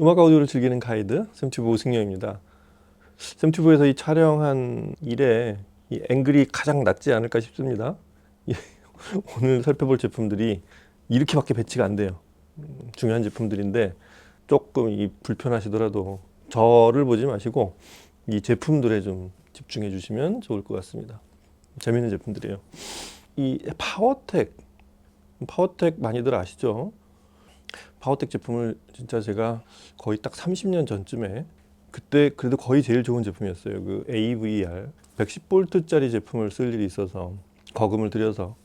음악 오디오를 즐기는 가이드 샘튜브 오승영입니다. 샘튜브에서 이 촬영한 일에 이 앵글이 가장 낫지 않을까 싶습니다. 오늘 살펴볼 제품들이 이렇게밖에 배치가 안 돼요. 중요한 제품들인데 조금 이 불편하시더라도 저를 보지 마시고 이 제품들에 좀 집중해 주시면 좋을 것 같습니다. 재밌는 제품들이에요. 이 파워텍 많이들 아시죠? 파워텍 제품을 진짜 제가 거의 딱 30년 전쯤에 그때 그래도 거의 제일 좋은 제품이었어요. 그 AVR 110V짜리 제품을 쓸 일이 있어서 거금을 들여서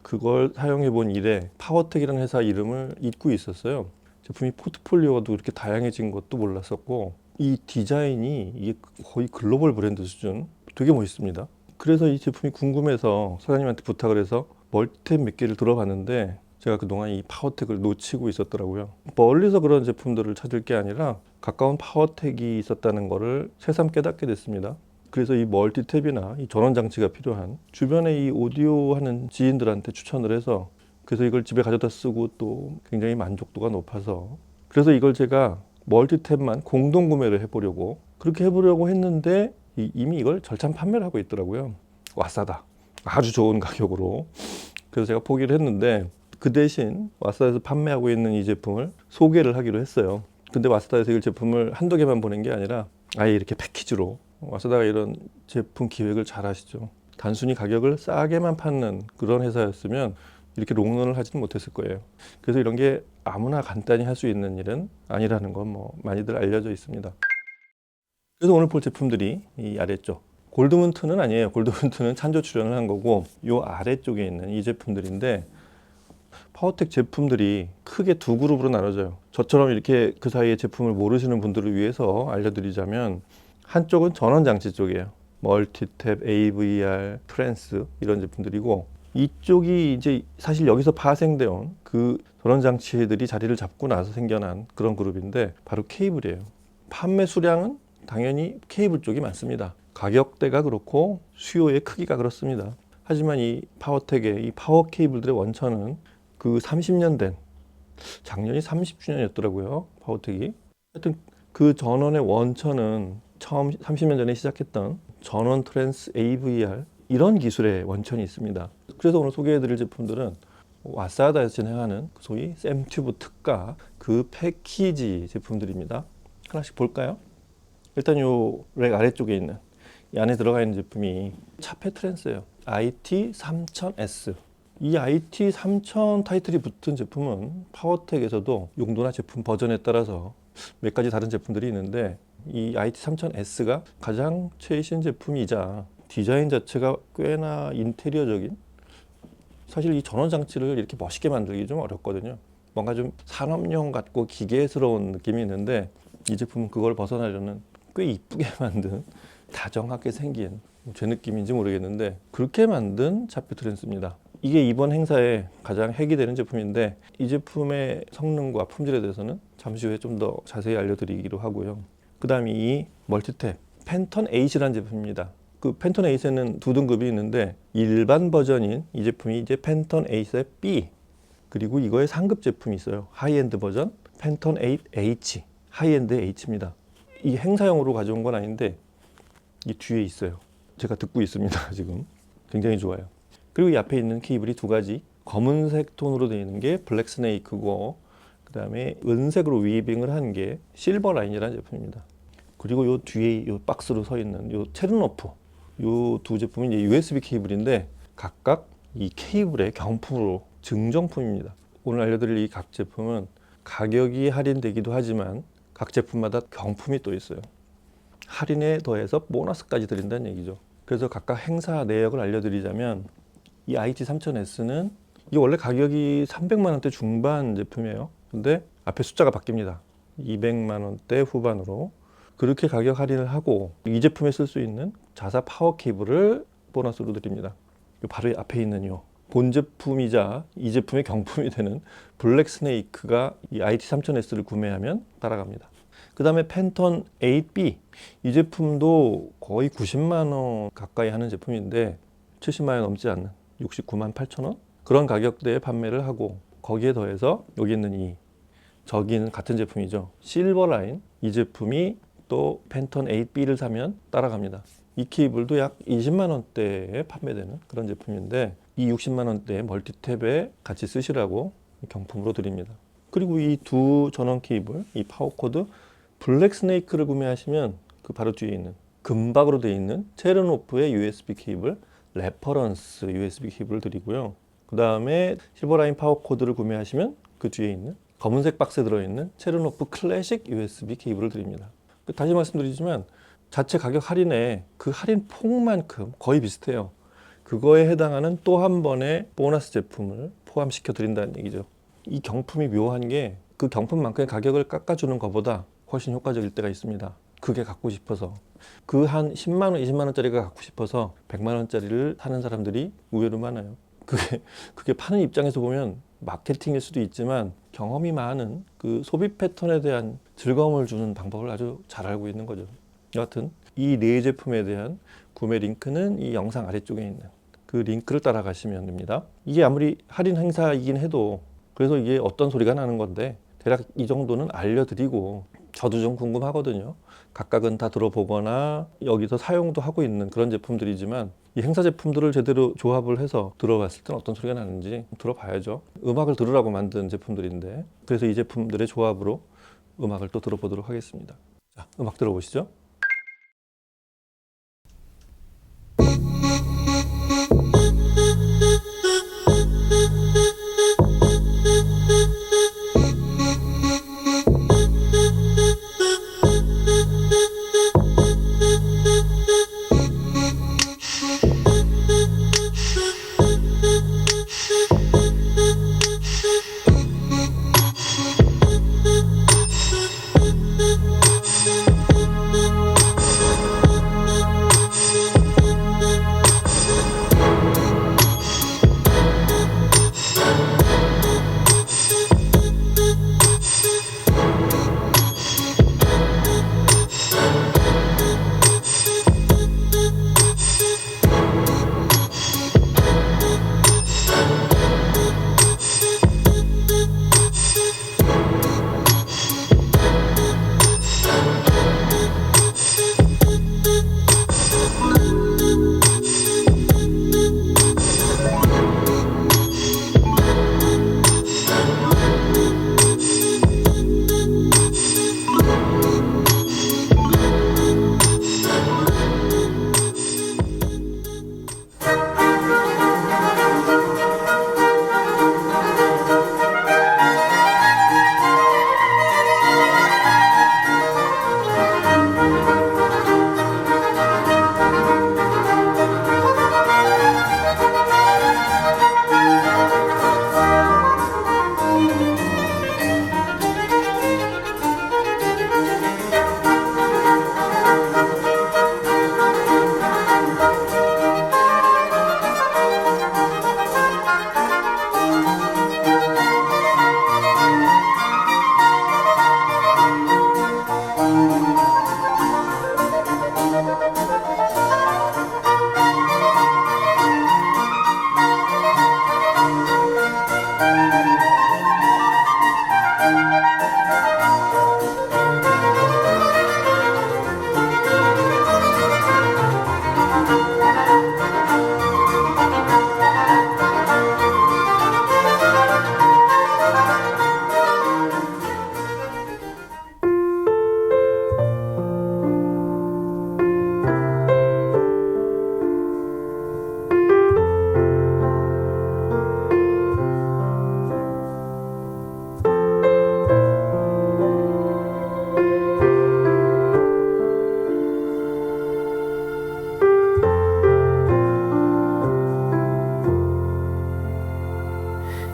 그걸 사용해 본 이래 파워텍이라는 회사 이름을 잊고 있었어요. 제품이 포트폴리오가 그렇게 다양해진 것도 몰랐었고 이 디자인이 이게 거의 글로벌 브랜드 수준, 되게 멋있습니다. 그래서 이 제품이 궁금해서 사장님한테 부탁을 해서 멀티탭 몇 개를 들어봤는데 제가 그동안 이 파워텍을 놓치고 있었더라고요. 멀리서 그런 제품들을 찾을 게 아니라 가까운 파워텍이 있었다는 거를 새삼 깨닫게 됐습니다. 그래서 이 멀티탭이나 이 전원 장치가 필요한 주변에 이 오디오 하는 지인들한테 추천을 해서 그래서 이걸 집에 가져다 쓰고 또 굉장히 만족도가 높아서 그래서 이걸 제가 멀티탭만 공동 구매를 해보려고 그렇게 해보려고 했는데 이미 이걸 절찬 판매를 하고 있더라고요. 와싸다. 아주 좋은 가격으로. 그래서 제가 포기를 했는데 그 대신 와싸다에서 판매하고 있는 이 제품을 소개를 하기로 했어요. 근데 와싸다에서 이 제품을 한두 개만 보낸 게 아니라 아예 이렇게 패키지로 와싸다가 이런 제품 기획을 잘 하시죠. 단순히 가격을 싸게만 파는 그런 회사였으면 이렇게 롱런을 하지는 못했을 거예요. 그래서 이런 게 아무나 간단히 할 수 있는 일은 아니라는 건 뭐 많이들 알려져 있습니다. 그래서 오늘 볼 제품들이 이 아래쪽 골드문트는 아니에요. 골드문트는 찬조 출연을 한 거고 이 아래쪽에 있는 이 제품들인데 파워텍 제품들이 크게 두 그룹으로 나눠져요. 저처럼 이렇게 그 사이에 제품을 모르시는 분들을 위해서 알려드리자면 한쪽은 전원장치 쪽이에요. 멀티탭, AVR, 트랜스 이런 제품들이고 이쪽이 이제 사실 여기서 파생되어 그 전원장치들이 자리를 잡고 나서 생겨난 그런 그룹인데 바로 케이블이에요. 판매 수량은 당연히 케이블 쪽이 많습니다. 가격대가 그렇고 수요의 크기가 그렇습니다. 하지만 이 파워텍의 이 파워 케이블들의 원천은 그 30년 된 작년이 30주년이었더라고요. 파워텍이. 하여튼 그 전원의 원천은 처음 30년 전에 시작했던 전원 트랜스 AVR 이런 기술의 원천이 있습니다. 그래서 오늘 소개해드릴 제품들은 와싸다에서 진행하는 소위 샘튜브 특가 그 패키지 제품들입니다. 하나씩 볼까요? 일단 요 렉 아래쪽에 있는 이 안에 들어가 있는 제품이 차페 트랜스예요. IT3000S. 이 IT3000 타이틀이 붙은 제품은 파워텍에서도 용도나 제품 버전에 따라서 몇 가지 다른 제품들이 있는데 이 IT3000S가 가장 최신 제품이자 디자인 자체가 꽤나 인테리어적인, 사실 이 전원 장치를 이렇게 멋있게 만들기 좀 어렵거든요. 뭔가 좀 산업용 같고 기계스러운 느낌이 있는데 이 제품은 그걸 벗어나려는 꽤 이쁘게 만든 다정하게 생긴 제 느낌인지 모르겠는데 그렇게 만든 차페 트랜스입니다. 이게 이번 행사에 가장 핵이 되는 제품인데 이 제품의 성능과 품질에 대해서는 잠시 후에 좀 더 자세히 알려드리기로 하고요. 그 다음에 이 멀티탭 팬턴 8이라는 제품입니다. 그 팬턴 8에는 두 등급이 있는데 일반 버전인 이 제품이 이제 팬턴 8의 B, 그리고 이거의 상급 제품이 있어요. 하이엔드 버전 팬턴 8H, 하이엔드 H입니다. 이 행사용으로 가져온 건 아닌데 이 뒤에 있어요. 제가 듣고 있습니다. 지금 굉장히 좋아요. 그리고 이 앞에 있는 케이블이 두 가지, 검은색 톤으로 되어 있는 게 블랙 스네이크고 그 다음에 은색으로 위빙을 한 게 실버 라인이라는 제품입니다. 그리고 요 뒤에 요 박스로 서 있는 요 체르노프, 요 두 제품은 이제 USB 케이블인데 각각 이 케이블의 경품으로 증정품입니다. 오늘 알려드릴 이 각 제품은 가격이 할인되기도 하지만 각 제품마다 경품이 또 있어요. 할인에 더해서 보너스까지 드린다는 얘기죠. 그래서 각각 행사 내역을 알려드리자면 이 IT3000S는 이 원래 가격이 300만 원대 중반 제품이에요. 근데 앞에 숫자가 바뀝니다. 200만 원대 후반으로 그렇게 가격 할인을 하고 이 제품에 쓸 수 있는 자사 파워 케이블을 보너스로 드립니다. 바로 앞에 있는 요 본 제품이자 이 제품의 경품이 되는 블랙 스네이크가 이 IT3000S를 구매하면 따라갑니다. 그 다음에 팬턴 8B, 이 제품도 거의 90만 원 가까이 하는 제품인데 70만 원 넘지 않는 69만 8천 원 그런 가격대에 판매를 하고 거기에 더해서 여기 있는 이 저기는 같은 제품이죠. 실버라인 이 제품이 또 팬톤 8B를 사면 따라갑니다. 이 케이블도 약 20만 원대에 판매되는 그런 제품인데 이 60만 원대 멀티탭에 같이 쓰시라고 경품으로 드립니다. 그리고 이 두 전원 케이블, 이 파워코드 블랙 스네이크를 구매하시면 그 바로 뒤에 있는 금박으로 되어 있는 체르노프의 USB 케이블 레퍼런스 USB 케이블을 드리고요. 그 다음에 실버라인 파워코드를 구매하시면 그 뒤에 있는 검은색 박스에 들어있는 체르노프 클래식 USB 케이블을 드립니다. 다시 말씀드리지만 자체 가격 할인에 그 할인 폭만큼 거의 비슷해요. 그거에 해당하는 또 한 번의 보너스 제품을 포함시켜 드린다는 얘기죠. 이 경품이 묘한 게 그 경품만큼의 가격을 깎아주는 것보다 훨씬 효과적일 때가 있습니다. 그게 갖고 싶어서 그 한 10만 원, 20만 원짜리가 갖고 싶어서 100만 원짜리를 사는 사람들이 의외로 많아요. 그게 파는 입장에서 보면 마케팅일 수도 있지만 경험이 많은 그 소비 패턴에 대한 즐거움을 주는 방법을 아주 잘 알고 있는 거죠. 여하튼 이 네 제품에 대한 구매 링크는 이 영상 아래쪽에 있는 그 링크를 따라가시면 됩니다. 이게 아무리 할인 행사이긴 해도 그래서 이게 어떤 소리가 나는 건데 대략 이 정도는 알려드리고 저도 좀 궁금하거든요. 각각은 다 들어보거나 여기서 사용도 하고 있는 그런 제품들이지만 이 행사 제품들을 제대로 조합을 해서 들어봤을 땐 어떤 소리가 나는지 들어봐야죠. 음악을 들으라고 만든 제품들인데 그래서 이 제품들의 조합으로 음악을 또 들어보도록 하겠습니다. 자, 음악 들어보시죠.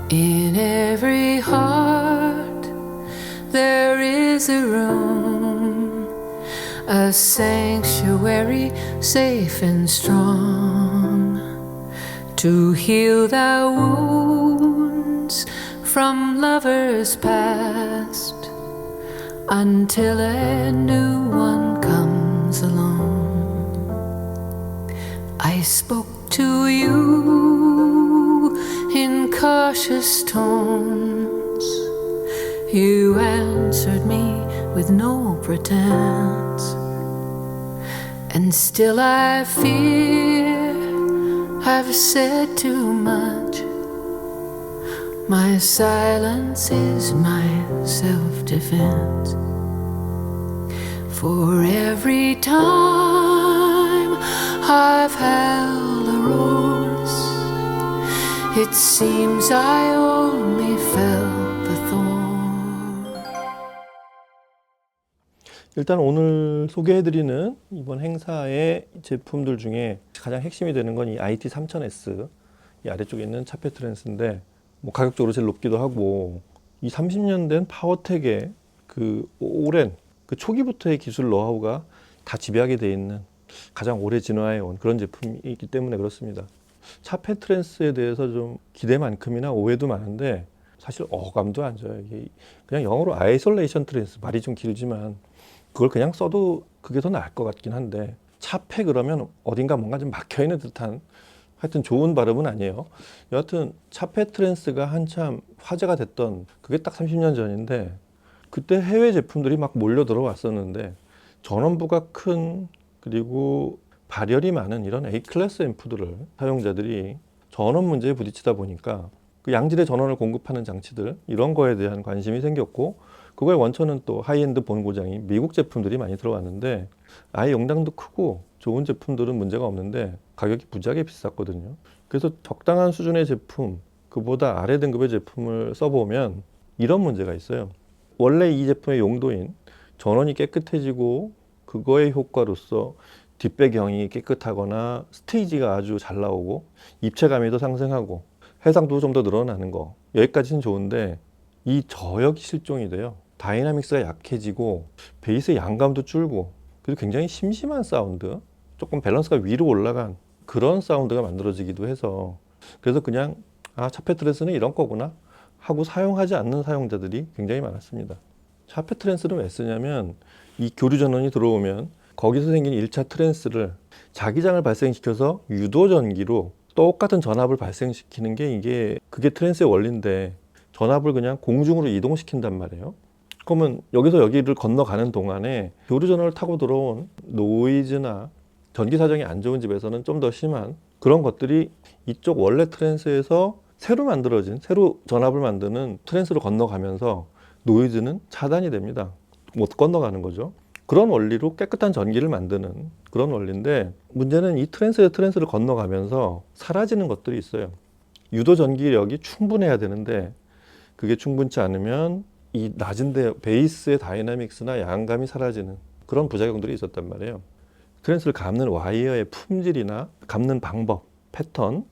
In every heart there is a room, a sanctuary safe and strong, to heal the wounds from lovers past, until a new one comes along. I spoke to you in cautious tones, You answered me with no pretense, and still I fear I've said too much. My silence is my self-defense. For every time I've held a rose, it seems I only felt the thorn. 일단 오늘 소개해드리는 이번 행사의 제품들 중에 가장 핵심이 되는 건 이 IT3000S, 이 아래쪽에 있는 차페트랜스인데, 뭐 가격적으로 제일 높기도 하고, 이 30년 된 파워텍의 그 오랜 그 초기부터의 기술 노하우가 다 지배하게 돼 있는, 가장 오래 진화해 온 그런 제품이기 때문에 그렇습니다. 차페트랜스에 대해서 좀 기대만큼이나 오해도 많은데 사실 어감도 안 좋아요. 이게 그냥 영어로 아이솔레이션 트랜스, 말이 좀 길지만 그걸 그냥 써도 그게 더 나을 것 같긴 한데, 차페 그러면 어딘가 뭔가 좀 막혀있는 듯한, 하여튼 좋은 발음은 아니에요. 여하튼 차페트랜스가 한참 화제가 됐던 그게 딱 30년 전인데, 그때 해외 제품들이 막 몰려 들어왔었는데, 전원부가 큰 그리고 발열이 많은 이런 A클래스 앰프들을 사용자들이 전원 문제에 부딪히다 보니까 그 양질의 전원을 공급하는 장치들, 이런 거에 대한 관심이 생겼고, 그거의 원천은 또 하이엔드 본고장인 미국 제품들이 많이 들어왔는데, 아예 용량도 크고 좋은 제품들은 문제가 없는데 가격이 무지하게 비쌌거든요. 그래서 적당한 수준의 제품, 그보다 아래 등급의 제품을 써보면 이런 문제가 있어요. 원래 이 제품의 용도인 전원이 깨끗해지고 그거의 효과로서 뒷배경이 깨끗하거나 스테이지가 아주 잘 나오고 입체감이 더 상승하고 해상도 좀 더 늘어나는 거, 여기까지는 좋은데 이 저역이 실종이 돼요. 다이나믹스가 약해지고 베이스의 양감도 줄고, 그리고 굉장히 심심한 사운드, 조금 밸런스가 위로 올라간 그런 사운드가 만들어지기도 해서, 그래서 그냥 차페트랜스는 이런 거구나 하고 사용하지 않는 사용자들이 굉장히 많았습니다. 차페트랜스를 왜 쓰냐면, 이 교류 전원이 들어오면 거기서 생긴 1차 트랜스를 자기장을 발생시켜서 유도 전기로 똑같은 전압을 발생시키는 게 그게 트랜스의 원리인데, 전압을 그냥 공중으로 이동시킨단 말이에요. 그러면 여기서 여기를 건너가는 동안에 교류 전원을 타고 들어온 노이즈나 전기 사정이 안 좋은 집에서는 좀 더 심한 그런 것들이 이쪽 원래 트랜스에서 새로 만들어진, 새로 전압을 만드는 트랜스로 건너가면서 노이즈는 차단이 됩니다. 못 건너가는 거죠. 그런 원리로 깨끗한 전기를 만드는 그런 원리인데, 문제는 이 트랜스에서 트랜스를 건너가면서 사라지는 것들이 있어요. 유도 전기력이 충분해야 되는데 그게 충분치 않으면 이 낮은데 베이스의 다이나믹스나 양감이 사라지는 그런 부작용들이 있었단 말이에요. 트랜스를 감는 와이어의 품질이나 감는 방법, 패턴,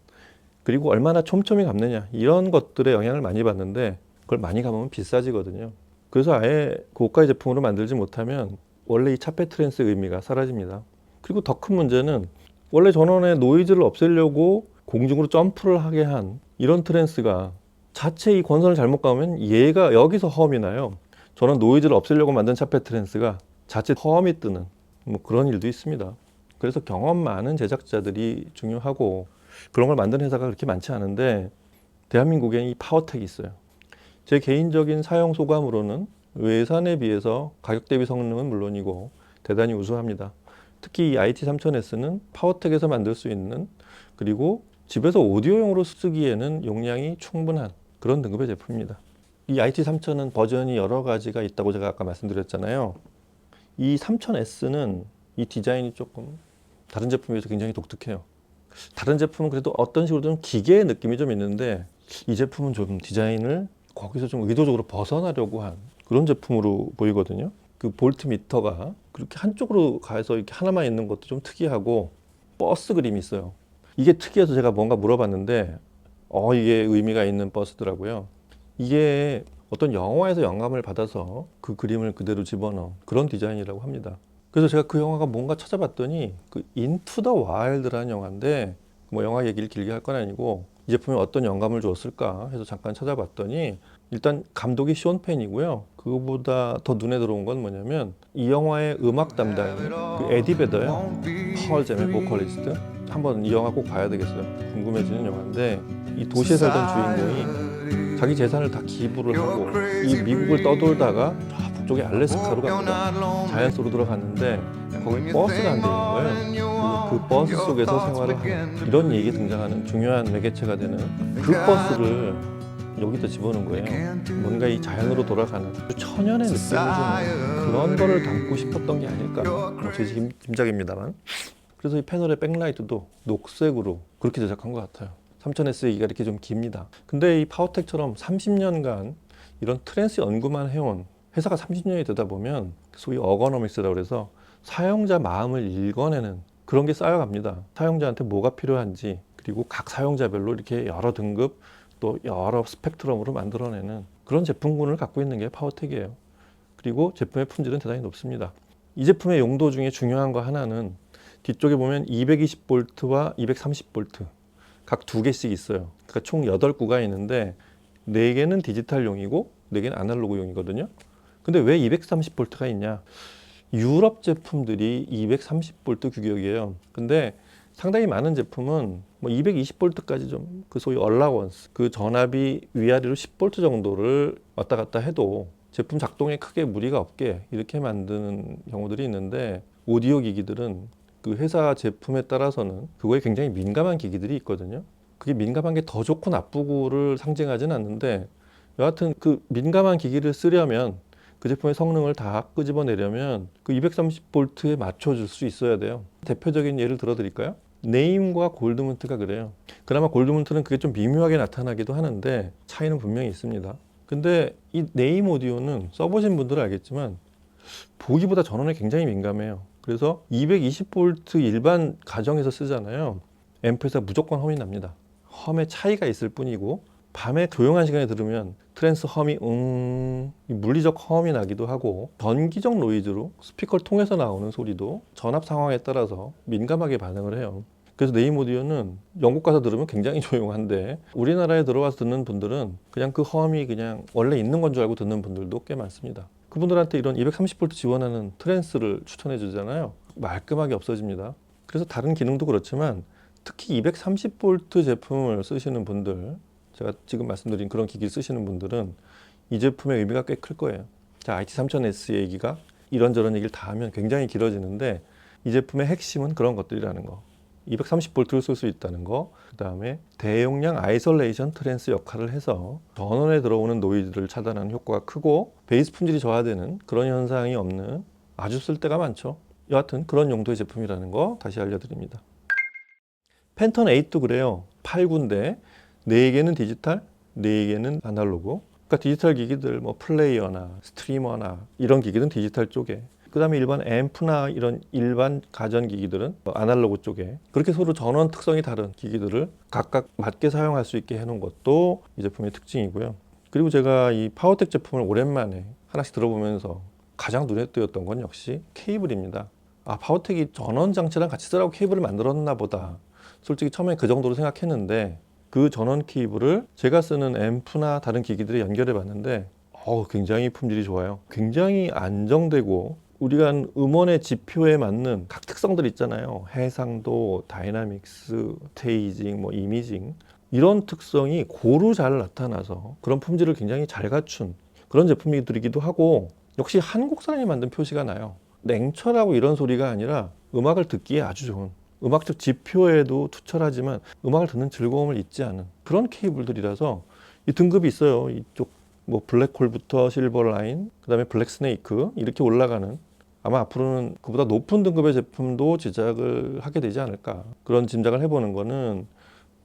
그리고 얼마나 촘촘히 감느냐, 이런 것들에 영향을 많이 받는데, 그걸 많이 감으면 비싸지거든요. 그래서 아예 고가의 제품으로 만들지 못하면 원래 이 차페트랜스의 의미가 사라집니다. 그리고 더 큰 문제는, 원래 전원의 노이즈를 없애려고 공중으로 점프를 하게 한 이런 트랜스가 자체 이 권선을 잘못 감으면 얘가 여기서 허음이 나요. 저는 노이즈를 없애려고 만든 차페트랜스가 자체 허음이 뜨는 뭐 그런 일도 있습니다. 그래서 경험 많은 제작자들이 중요하고, 그런 걸 만드는 회사가 그렇게 많지 않은데 대한민국에 이 파워텍이 있어요. 제 개인적인 사용 소감으로는 외산에 비해서 가격 대비 성능은 물론이고 대단히 우수합니다. 특히 이 IT3000S는 파워텍에서 만들 수 있는, 그리고 집에서 오디오용으로 쓰기에는 용량이 충분한 그런 등급의 제품입니다. 이 IT3000은 버전이 여러 가지가 있다고 제가 아까 말씀드렸잖아요. 이 3000S는 이 디자인이 조금 다른 제품에 비해서 굉장히 독특해요. 다른 제품은 그래도 어떤 식으로 좀 기계의 느낌이 좀 있는데, 이 제품은 좀 디자인을 거기서 좀 의도적으로 벗어나려고 한 그런 제품으로 보이거든요. 그 볼트 미터가 그렇게 한쪽으로 가서 이렇게 하나만 있는 것도 좀 특이하고, 버스 그림이 있어요. 이게 특이해서 제가 뭔가 물어봤는데 이게 의미가 있는 버스더라고요. 이게 어떤 영화에서 영감을 받아서 그 그림을 그대로 집어넣은 그런 디자인이라고 합니다. 그래서 제가 그 영화가 뭔가 찾아봤더니 그 인투 더 와일드라는 영화인데, 뭐 영화 얘기를 길게 할 건 아니고 이 제품에 어떤 영감을 주었을까 해서 잠깐 찾아봤더니, 일단 감독이 숀 펜이고요. 그거보다 더 눈에 들어온 건 뭐냐면, 이 영화의 음악 담당인 그 에디 베더요, 펄잼의 보컬리스트. 한번 이 영화 꼭 봐야 되겠어요. 궁금해지는 영화인데, 이 도시에 살던 주인공이 자기 재산을 다 기부를 하고 이 미국을 떠돌다가 북쪽의 알래스카로 갑니다. 자연스로 들어갔는데 거기 버스가 안 되는 거예요. 그 버스 속에서 생활을 하는 이런 얘기에 등장하는 중요한 매개체가 되는 그 버스를 여기다 집어넣은 거예요. 뭔가 이 자연으로 돌아가는 천연의 느낌을 주는 그런 거를 담고 싶었던 게 아닐까. 제 짐작입니다만. 그래서 이 패널의 백라이트도 녹색으로 그렇게 제작한 것 같아요. 3000S 얘기가 이렇게 좀 깁니다. 근데 이 파워텍처럼 30년간 이런 트랜스 연구만 해온 회사가 30년이 되다 보면 소위 어거노믹스라고 해서 사용자 마음을 읽어내는 그런 게 쌓여갑니다. 사용자한테 뭐가 필요한지 그리고 각 사용자별로 이렇게 여러 등급 또 여러 스펙트럼으로 만들어내는 그런 제품군을 갖고 있는 게 파워텍이에요. 그리고 제품의 품질은 대단히 높습니다. 이 제품의 용도 중에 중요한 거 하나는 뒤쪽에 보면 220V와 230V 각 2개씩 있어요. 그러니까 총 8구가 있는데 4개는 디지털용이고 4개는 아날로그용이거든요. 근데 왜 230V가 있냐? 유럽 제품들이 230V 규격이에요. 근데 상당히 많은 제품은 뭐 220V까지 좀 그 소위 얼라원스 그 전압이 위아래로 10V 정도를 왔다 갔다 해도 제품 작동에 크게 무리가 없게 이렇게 만드는 경우들이 있는데 오디오 기기들은 그 회사 제품에 따라서는 그거에 굉장히 민감한 기기들이 있거든요. 그게 민감한 게 더 좋고 나쁘고를 상징하지는 않는데 여하튼 그 민감한 기기를 쓰려면 그 제품의 성능을 다 끄집어내려면 그 230V에 맞춰줄 수 있어야 돼요. 대표적인 예를 들어드릴까요? 네임과 골드문트가 그래요. 그나마 골드문트는 그게 좀 미묘하게 나타나기도 하는데 차이는 분명히 있습니다. 근데 이 네임 오디오는 써보신 분들은 알겠지만 보기보다 전원에 굉장히 민감해요. 그래서 220V 일반 가정에서 쓰잖아요. 앰프에서 무조건 험이 납니다. 험의 차이가 있을 뿐이고 밤에 조용한 시간에 들으면 트랜스 험이 물리적 험이 나기도 하고 전기적 노이즈로 스피커를 통해서 나오는 소리도 전압 상황에 따라서 민감하게 반응을 해요. 그래서 네임 오디오는 영국 가서 들으면 굉장히 조용한데 우리나라에 들어와서 듣는 분들은 그냥 그 험이 그냥 원래 있는 건 줄 알고 듣는 분들도 꽤 많습니다. 그분들한테 이런 230V 지원하는 트랜스를 추천해 주잖아요. 말끔하게 없어집니다. 그래서 다른 기능도 그렇지만 특히 230V 제품을 쓰시는 분들, 제가 지금 말씀드린 그런 기기 쓰시는 분들은 이 제품의 의미가 꽤 클 거예요. 자, IT3000S 얘기가 이런저런 얘기를 다 하면 굉장히 길어지는데 이 제품의 핵심은 그런 것들이라는 거. 230V를 쓸 수 있다는 거, 그 다음에 대용량 아이솔레이션 트랜스 역할을 해서 전원에 들어오는 노이즈를 차단하는 효과가 크고 베이스 품질이 저하되는 그런 현상이 없는 아주 쓸 데가 많죠. 여하튼 그런 용도의 제품이라는 거 다시 알려드립니다. 팬턴 8도 그래요. 8구인데 4개는 디지털, 4개는 아날로그. 그러니까 디지털 기기들 뭐 플레이어나 스트리머나 이런 기기는 디지털 쪽에, 그 다음에 일반 앰프나 이런 일반 가전기기들은 아날로그 쪽에, 그렇게 서로 전원 특성이 다른 기기들을 각각 맞게 사용할 수 있게 해놓은 것도 이 제품의 특징이고요. 그리고 제가 이 파워텍 제품을 오랜만에 하나씩 들어보면서 가장 눈에 띄었던 건 역시 케이블입니다. 아, 파워텍이 전원 장치랑 같이 쓰라고 케이블을 만들었나 보다. 솔직히 처음에 그 정도로 생각했는데 그 전원 케이블을 제가 쓰는 앰프나 다른 기기들에 연결해 봤는데 굉장히 품질이 좋아요. 굉장히 안정되고 우리가 음원의 지표에 맞는 각 특성들 있잖아요. 해상도, 다이나믹스, 스테이징, 뭐 이미징, 이런 특성이 고루 잘 나타나서 그런 품질을 굉장히 잘 갖춘 그런 제품이기도 하고, 역시 한국 사람이 만든 표시가 나요. 냉철하고 이런 소리가 아니라 음악을 듣기에 아주 좋은, 음악적 지표에도 투철하지만 음악을 듣는 즐거움을 잊지 않은 그런 케이블들이라서 이 등급이 있어요. 이쪽 뭐 블랙홀부터 실버라인, 그 다음에 블랙스네이크 이렇게 올라가는, 아마 앞으로는 그보다 높은 등급의 제품도 제작을 하게 되지 않을까, 그런 짐작을 해보는 거는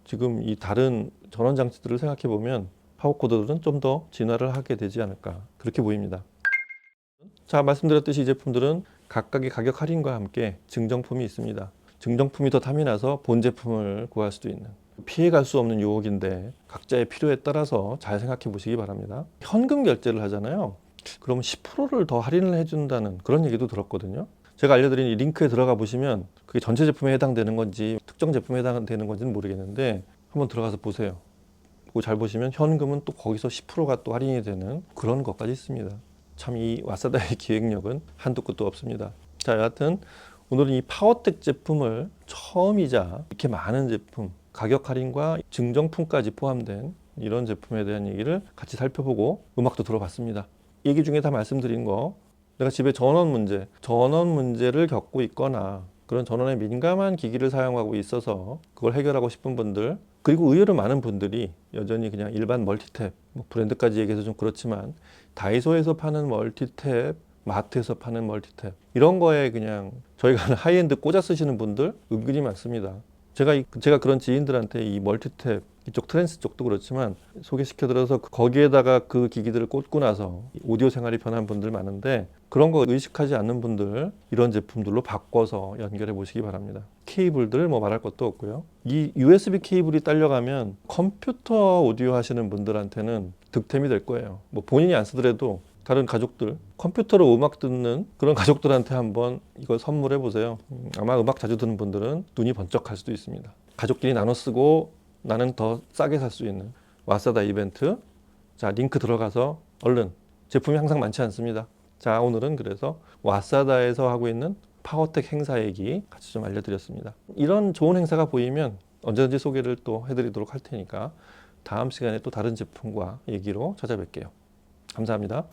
지금 이 다른 전원 장치들을 생각해 보면 파워코드들은 좀 더 진화를 하게 되지 않을까, 그렇게 보입니다. 자, 말씀드렸듯이 이 제품들은 각각의 가격 할인과 함께 증정품이 있습니다. 증정품이 더 탐이 나서 본 제품을 구할 수도 있는, 피해갈 수 없는 유혹인데 각자의 필요에 따라서 잘 생각해 보시기 바랍니다. 현금 결제를 하잖아요. 그러면 10%를 더 할인을 해준다는 그런 얘기도 들었거든요. 제가 알려드린 이 링크에 들어가 보시면 그게 전체 제품에 해당되는 건지 특정 제품에 해당되는 건지는 모르겠는데 한번 들어가서 보세요. 그리고 잘 보시면 현금은 또 거기서 10%가 또 할인이 되는 그런 것까지 있습니다. 참 이 와사다의 기획력은 한도 끝도 없습니다. 자, 여하튼 오늘은 이 파워텍 제품을 처음이자 이렇게 많은 제품, 가격 할인과 증정품까지 포함된 이런 제품에 대한 얘기를 같이 살펴보고 음악도 들어봤습니다. 얘기 중에 다 말씀드린 거, 내가 집에 전원 문제를 겪고 있거나 그런 전원에 민감한 기기를 사용하고 있어서 그걸 해결하고 싶은 분들, 그리고 의외로 많은 분들이 여전히 그냥 일반 멀티탭, 뭐 브랜드까지 얘기해서 좀 그렇지만 다이소에서 파는 멀티탭, 마트에서 파는 멀티탭 이런 거에 그냥 저희가 하는 하이엔드 꽂아 쓰시는 분들 은근히 많습니다. 제가 그런 지인들한테 이 멀티탭 이쪽 트랜스 쪽도 그렇지만 소개시켜드려서 거기에다가 그 기기들을 꽂고 나서 오디오 생활이 변한 분들 많은데, 그런 거 의식하지 않는 분들 이런 제품들로 바꿔서 연결해 보시기 바랍니다. 케이블들 뭐 말할 것도 없고요. 이 USB 케이블이 딸려가면 컴퓨터 오디오 하시는 분들한테는 득템이 될 거예요. 뭐 본인이 안 쓰더라도 다른 가족들, 컴퓨터로 음악 듣는 그런 가족들한테 한번 이걸 선물해 보세요. 아마 음악 자주 듣는 분들은 눈이 번쩍할 수도 있습니다. 가족끼리 나눠 쓰고 나는 더 싸게 살 수 있는 와사다 이벤트. 자, 링크 들어가서 얼른, 제품이 항상 많지 않습니다. 자, 오늘은 그래서 와사다에서 하고 있는 파워텍 행사 얘기 같이 좀 알려드렸습니다. 이런 좋은 행사가 보이면 언제든지 소개를 또 해드리도록 할 테니까 다음 시간에 또 다른 제품과 얘기로 찾아뵐게요. 감사합니다.